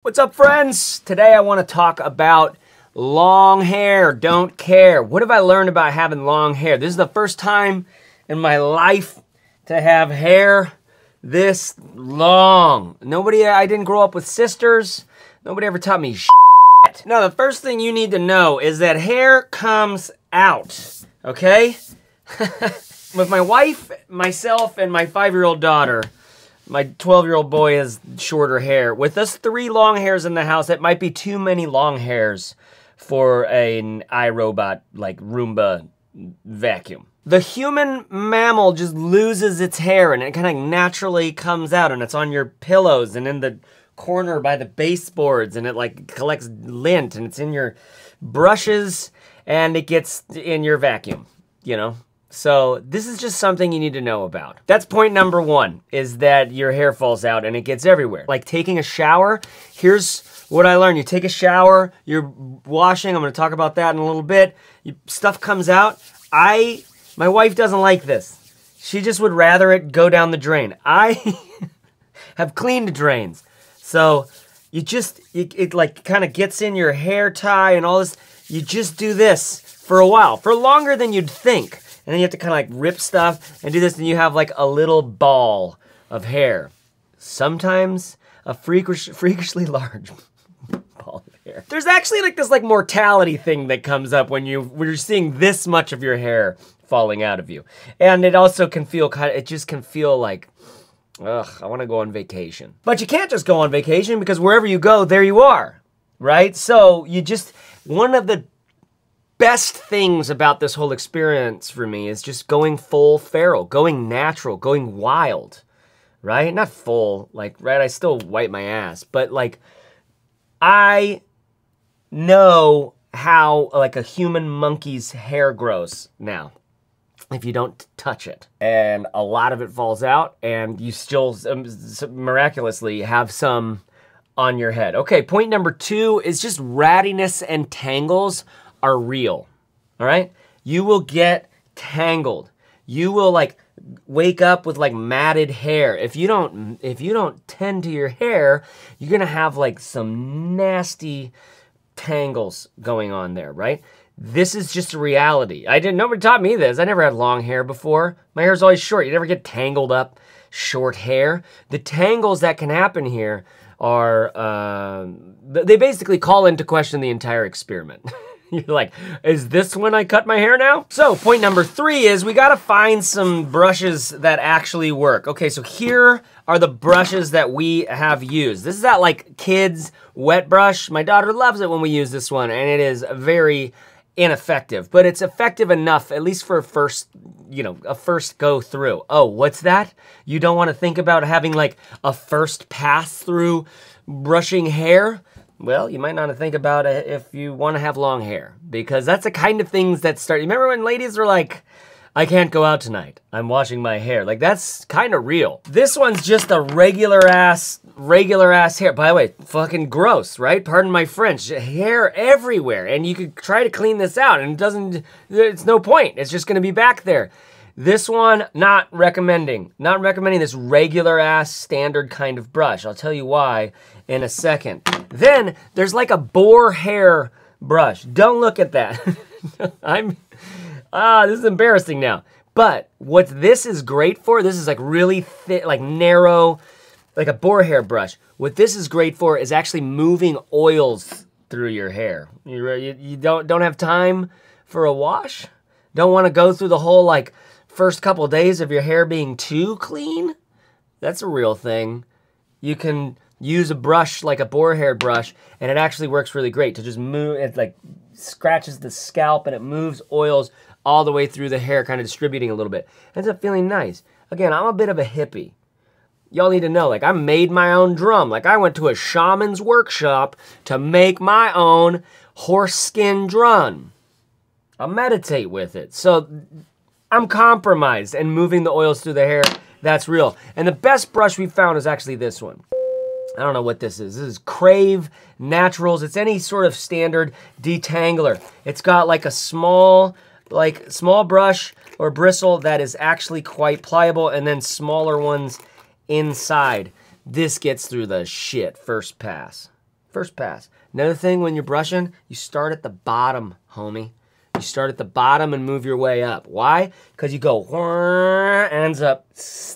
What's up, friends? Today I want to talk about long hair, don't care. What have I learned about having long hair? This is the first time in my life to have hair this long. I didn't grow up with sisters. Nobody ever taught me shit. Now, the first thing you need to know is that hair comes out, okay? With my wife, myself, and my 5-year-old daughter, my 12-year-old boy has shorter hair. With us 3 long hairs in the house, it might be too many long hairs for an iRobot, like Roomba vacuum. The human mammal just loses its hair and it kind of naturally comes out, and it's on your pillows and in the corner by the baseboards, and it like collects lint, and it's in your brushes and it gets in your vacuum, you know? So this is just something you need to know about. That's point number 1, is that your hair falls out and it gets everywhere. Like taking a shower, here's what I learned. You take a shower, you're washing, I'm gonna talk about that in a little bit. Stuff comes out. My wife doesn't like this. She just would rather it go down the drain. I have cleaned drains. So it like kind of gets in your hair tie and all this. You just do this for a while, for longer than you'd think. And then you have to kind of like rip stuff and do this, and you have like a little ball of hair. Sometimes a freakishly large ball of hair. There's actually like this like mortality thing that comes up when you're seeing this much of your hair falling out of you. And it also can feel it just can feel like, ugh, I want to go on vacation. But you can't just go on vacation, because wherever you go, there you are, right? So one of the best things about this whole experience for me is just going full feral, going natural, going wild, right? Not full, like, right, I still wipe my ass, but like, I know how like a human monkey's hair grows now if you don't touch it. And a lot of it falls out, and you still miraculously have some on your head. Okay, point number 2 is just rattiness and tangles are real, all right? You will get tangled. You will like wake up with like matted hair. If you don't tend to your hair, you're gonna have like some nasty tangles going on there, right? This is just a reality. Nobody taught me this. I never had long hair before. My hair's always short. You never get tangled up short hair. The tangles that can happen here are, they basically call into question the entire experiment. You're like, is this when I cut my hair now? So point number 3 is we gotta find some brushes that actually work. Okay, so here are the brushes that we have used. This is that like kids wet brush. My daughter loves it when we use this one, and it is very ineffective, but it's effective enough, at least for a first go through. Oh, what's that? You don't wanna think about having like a first pass through brushing hair? Well, you might not think about it if you want to have long hair, because that's the kind of things that start. You remember when ladies were like, I can't go out tonight, I'm washing my hair. Like, that's kind of real. This one's just a regular ass hair. By the way, fucking gross, right? Pardon my French. Hair everywhere, and you could try to clean this out, and it's no point. It's just gonna be back there. This one, not recommending. Not recommending this regular ass standard kind of brush. I'll tell you why in a second. Then there's like a boar hair brush. Don't look at that. This is embarrassing now. But what this is great for, this is like really thick, like narrow, like a boar hair brush. What this is great for is actually moving oils through your hair. You don't have time for a wash? Don't want to go through the whole like first couple days of your hair being too clean? That's a real thing. You can use a brush like a boar hair brush, and it actually works really great to just move. It like scratches the scalp and it moves oils all the way through the hair, kind of distributing a little bit. Ends up feeling nice. Again, I'm a bit of a hippie. Y'all need to know, like, I made my own drum. Like, I went to a shaman's workshop to make my own horse skin drum. I'll meditate with it. So I'm compromised, and moving the oils through the hair, that's real. And the best brush we found is actually this one. I don't know what this is. This is Crave Naturals. It's any sort of standard detangler. It's got like a small brush or bristle that is actually quite pliable, and then smaller ones inside. This gets through the shit first pass. First pass. Another thing when you're brushing, you start at the bottom, homie. You start at the bottom and move your way up. Why? Because you go, ends up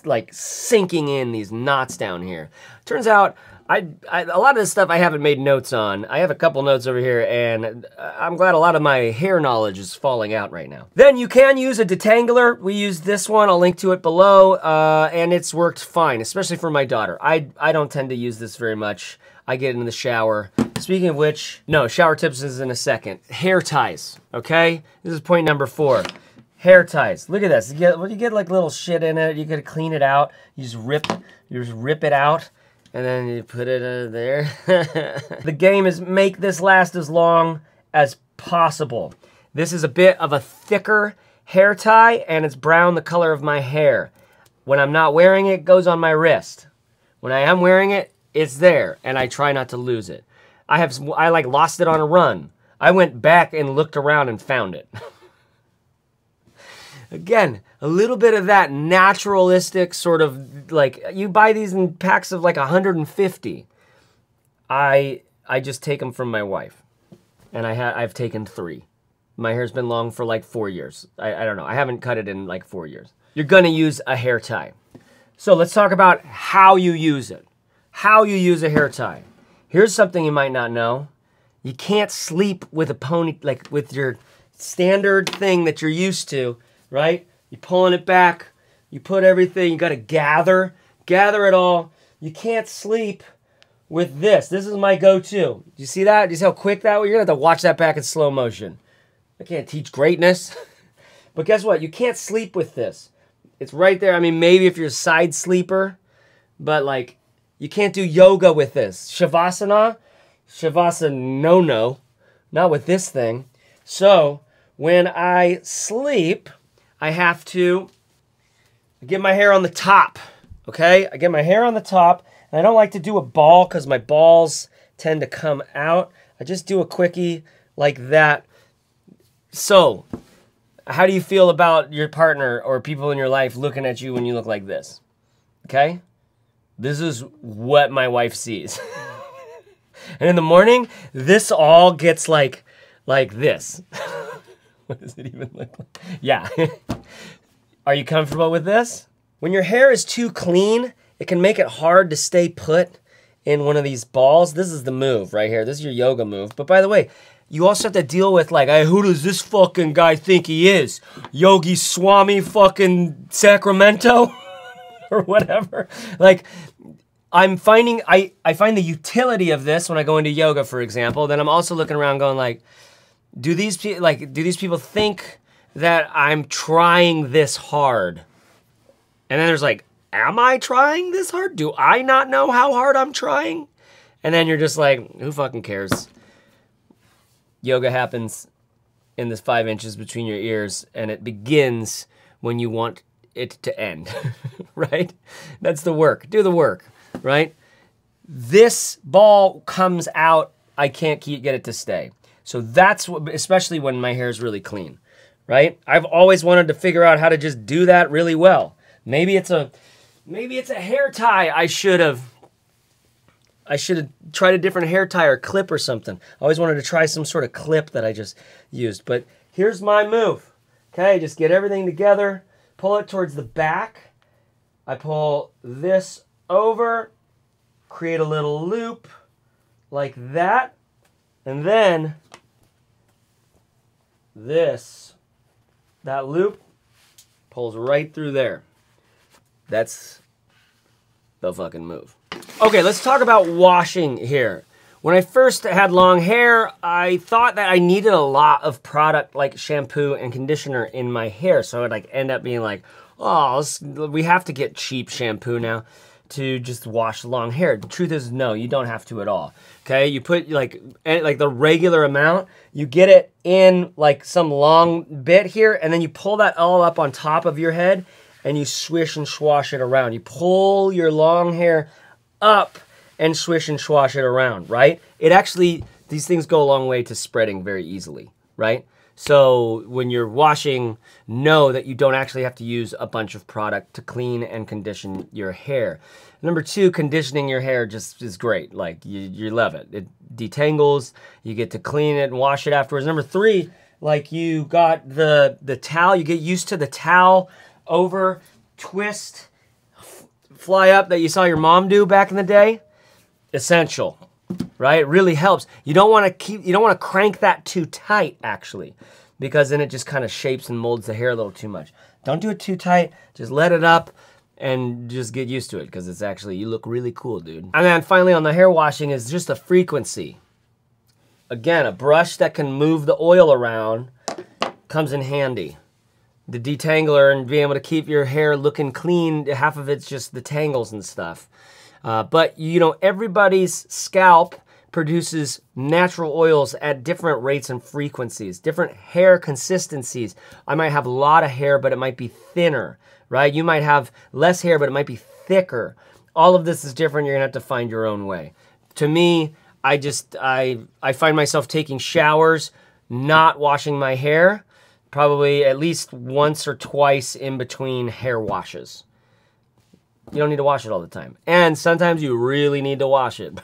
like sinking in these knots down here. Turns out, a lot of this stuff I haven't made notes on. I have a couple notes over here, and I'm glad a lot of my hair knowledge is falling out right now. Then you can use a detangler. We used this one. I'll link to it below, and it's worked fine, especially for my daughter. I don't tend to use this very much. I get in the shower. Speaking of which, no, shower tips is in a second. Hair ties, okay? This is point number 4. Hair ties. Look at this. You get like little shit in it. You gotta clean it out. You just rip it out, and then you put it there. The game is make this last as long as possible. This is a bit of a thicker hair tie, and it's brown, the color of my hair. When I'm not wearing it, it goes on my wrist. When I am wearing it, it's there, and I try not to lose it. I like lost it on a run. I went back and looked around and found it. Again, a little bit of that naturalistic sort of, like, you buy these in packs of like 150. I just take them from my wife, and I've taken 3. My hair's been long for like 4 years. I don't know, I haven't cut it in like 4 years. You're gonna use a hair tie. So let's talk about how you use it. How you use a hair tie. Here's something you might not know. You can't sleep with a pony, like with your standard thing that you're used to, right? You're pulling it back, you put everything, you gotta gather it all. You can't sleep with this. This is my go-to. Do you see that? Do you see how quick that was? You're gonna have to watch that back in slow motion. I can't teach greatness. But guess what? You can't sleep with this. It's right there. I mean, maybe if you're a side sleeper, but like, you can't do yoga with this. Shavasana, no, not with this thing. So when I sleep, I have to get my hair on the top, okay? I get my hair on the top, and I don't like to do a ball because my balls tend to come out. I just do a quickie like that. So how do you feel about your partner or people in your life looking at you when you look like this, okay? This is what my wife sees. And in the morning, this all gets like this. What does it even look like? Yeah. Are you comfortable with this? When your hair is too clean, it can make it hard to stay put in one of these balls. This is the move right here. This is your yoga move. But by the way, you also have to deal with like, hey, who does this fucking guy think he is? Yogi Swami fucking Sacramento? Or whatever. Like, I'm finding, I find the utility of this when I go into yoga, for example. Then I'm also looking around going like, do these people think that I'm trying this hard? And then there's like, am I trying this hard? Do I not know how hard I'm trying? And then you're just like, who fucking cares? Yoga happens in this 5 inches between your ears, and it begins when you want it to end, right? That's the work. Do the work, right? This ball comes out, I can't get it to stay. So that's what, especially when my hair is really clean, right? I've always wanted to figure out how to just do that really well. Maybe it's a hair tie. I should have tried a different hair tie or clip or something. I always wanted to try some sort of clip that I just used. But here's my move. Okay, just get everything together. Pull it towards the back. I pull this over, create a little loop like that, and then that loop pulls right through there. That's the fucking move. Okay, let's talk about washing here. When I first had long hair, I thought that I needed a lot of product like shampoo and conditioner in my hair. So I would like end up being like, oh, we have to get cheap shampoo now to just wash long hair. The truth is, no, you don't have to at all. Okay, you put like the regular amount, you get it in like some long bit here, and then you pull that all up on top of your head, and you swish and swash it around. You pull your long hair up and swish and swash it around, right? It actually, these things go a long way to spreading very easily, right? So when you're washing, know that you don't actually have to use a bunch of product to clean and condition your hair. Number 2, conditioning your hair just is great. Like, you love it. It detangles. You get to clean it and wash it afterwards. Number 3, like you got the towel. You get used to the towel over, twist, fly up that you saw your mom do back in the day. Essential, right? It really helps. You don't want to crank that too tight, actually, because then it just kind of shapes and molds the hair a little too much. Don't do it too tight. Just let it up and just get used to it, because it's actually, you look really cool, dude. And then finally on the hair washing is just the frequency. Again, a brush that can move the oil around comes in handy. The detangler and being able to keep your hair looking clean, half of it's just the tangles and stuff. But you know, everybody's scalp produces natural oils at different rates and frequencies, different hair consistencies. I might have a lot of hair, but it might be thinner, right? You might have less hair, but it might be thicker. All of this is different. You're gonna have to find your own way. To me, I find myself taking showers, not washing my hair, probably at least once or twice in between hair washes. You don't need to wash it all the time. And sometimes you really need to wash it.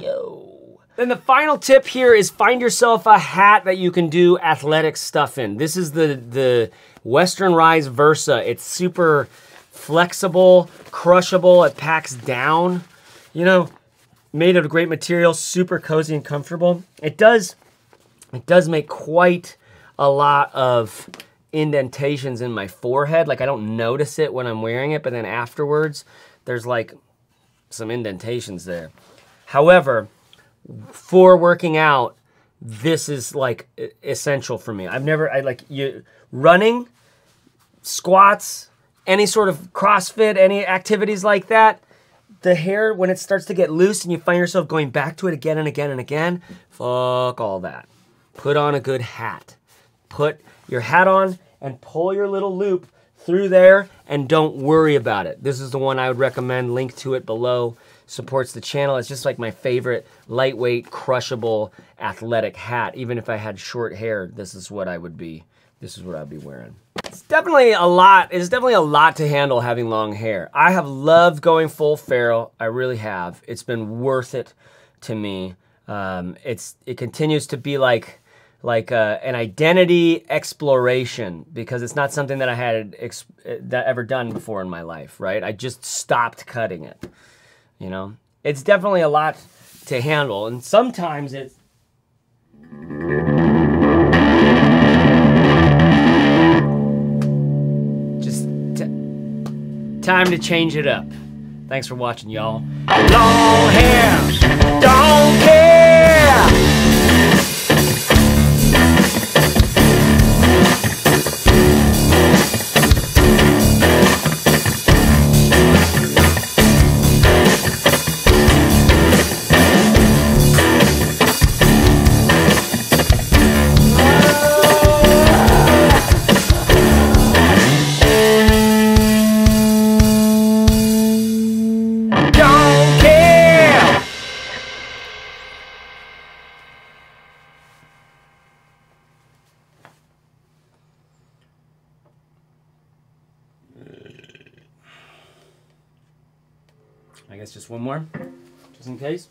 Yo. Then the final tip here is find yourself a hat that you can do athletic stuff in. This is the Western Rise Versa. It's super flexible, crushable, it packs down. You know, made of great material, super cozy and comfortable. It does make quite a lot of indentations in my forehead. Like, I don't notice it when I'm wearing it, but then afterwards, there's like some indentations there. However, for working out, this is like essential for me. Running, squats, any sort of CrossFit, any activities like that, the hair, when it starts to get loose and you find yourself going back to it again and again and again, fuck all that. Put on a good hat. Put your hat on and pull your little loop through there and don't worry about it. This is the one I would recommend. Link to it below. Supports the channel. It's just like my favorite lightweight, crushable, athletic hat. Even if I had short hair, this is what I would be. This is what I'd be wearing. It's definitely a lot. It's definitely a lot to handle having long hair. I have loved going full feral. I really have. It's been worth it to me. It continues to be like an identity exploration, because it's not something that I had ever done before in my life, right? I just stopped cutting it, you know? It's definitely a lot to handle, and sometimes it's... just time to change it up. Thanks for watching, y'all. Long hair, don't care! I guess just one more, just in case.